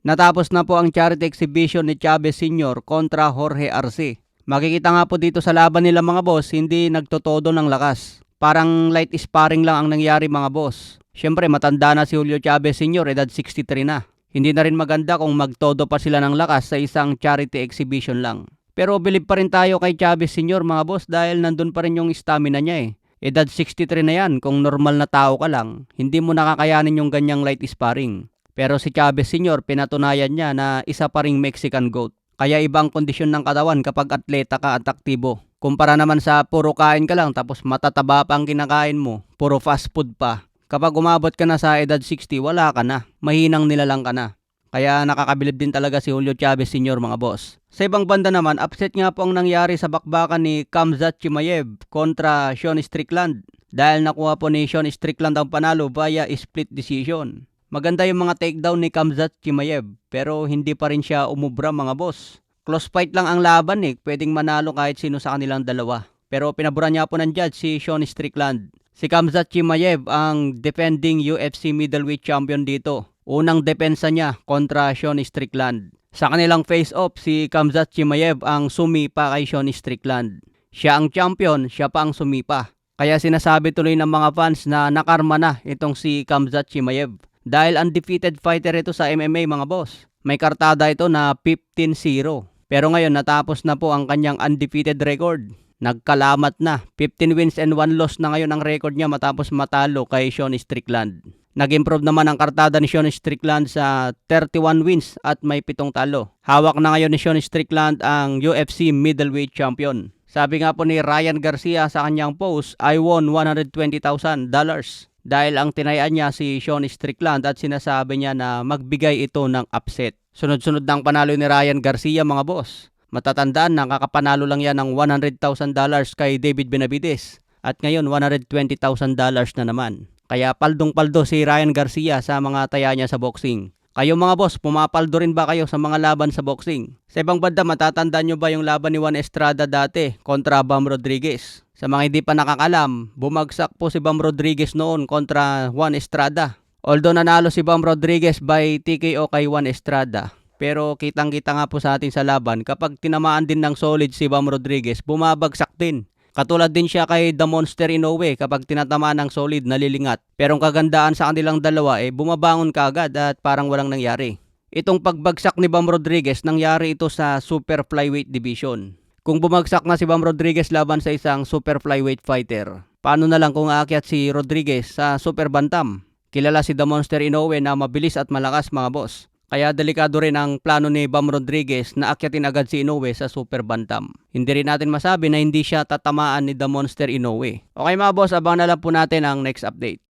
Natapos na po ang charity exhibition ni Chavez Sr. kontra Jorge Arce. Makikita nga po dito sa laban nila mga boss, hindi nagtotodo ng lakas. Parang light sparring lang ang nangyari mga boss. Siyempre matanda na si Julio Chavez Sr., edad 63 na. Hindi na rin maganda kung magtodo pa sila ng lakas sa isang charity exhibition lang. Pero believe pa rin tayo kay Chavez Sr. mga boss dahil nandun pa rin yung stamina niya eh. Edad 63 na yan, kung normal na tao ka lang, hindi mo nakakayanin yung ganyang light sparring. Pero si Chavez Sr. pinatunayan niya na isa pa ring Mexican GOAT. Kaya ibang kondisyon ng katawan kapag atleta ka at aktibo. Kumpara naman sa puro kain ka lang tapos matataba pa ang kinakain mo, puro fast food pa. Kapag umabot ka na sa edad 60, wala ka na. Mahinang nilalang ka na. Kaya nakakabilib din talaga si Julio Chavez Sr. mga boss. Sa ibang banda naman, upset nga po ang nangyari sa bakbakan ni Khamzat Chimaev kontra Sean Strickland. Dahil nakuha po ni Sean Strickland ang panalo via split decision. Maganda yung mga takedown ni Khamzat Chimaev pero hindi pa rin siya umubra mga boss. Close fight lang ang laban eh, pwedeng manalo kahit sino sa kanilang dalawa. Pero pinabura niya po ng judge si Sean Strickland. Si Khamzat Chimaev ang defending UFC middleweight champion dito. Unang depensa niya kontra Sean Strickland. Sa kanilang face-off, si Khamzat Chimaev ang sumipa kay Sean Strickland. Siya ang champion, siya pa ang sumipa. Kaya sinasabi tuloy ng mga fans na nakarma na itong si Khamzat Chimaev. Dahil undefeated fighter ito sa MMA mga boss. May kartada ito na 15-0. Pero ngayon natapos na po ang kanyang undefeated record. Nagkalamat na. 15 wins and 1 loss na ngayon ang record niya matapos matalo kay Sean Strickland. Nag-improve naman ang kartada ni Sean Strickland sa 31 wins at may 7 talo. Hawak na ngayon ni Sean Strickland ang UFC middleweight champion. Sabi nga po ni Ryan Garcia sa kanyang post, I won $120,000 dahil ang tinayaan niya si Sean Strickland at sinasabi niya na magbigay ito ng upset. Sunod-sunod ng panalo ni Ryan Garcia mga boss. Matatandaan na kakapanalo lang yan ng $100,000 kay David Benavides at ngayon $120,000 na naman. Kaya paldong-paldo si Ryan Garcia sa mga taya niya sa boxing. Kayo mga boss, pumapaldo rin ba kayo sa mga laban sa boxing? Sa ibang banda, matatandaan nyo ba yung laban ni Juan Estrada dati kontra Bam Rodriguez? Sa mga hindi pa nakakalam, bumagsak po si Bam Rodriguez noon kontra Juan Estrada. Although nanalo si Bam Rodriguez by TKO kay Juan Estrada. Pero kitang-kita nga po sa atin sa laban, kapag tinamaan din ng solid si Bam Rodriguez, bumabagsak din. Katulad din siya kay The Monster Inoue kapag tinatamaan ng solid nalilingat. Pero ang kagandaan sa kanilang dalawa bumabangon kaagad at parang walang nangyari. Itong pagbagsak ni Bam Rodriguez nangyari ito sa super flyweight division. Kung bumagsak na si Bam Rodriguez laban sa isang super flyweight fighter, paano na lang kung aakyat si Rodriguez sa super bantam? Kilala si The Monster Inoue na mabilis at malakas mga boss. Kaya delikado rin ang plano ni Bam Rodriguez na akyatin agad si Inoue sa super bantam. Hindi rin natin masabi na hindi siya tatamaan ni The Monster Inoue. Okay mga boss, abangan na lang po natin ang next update.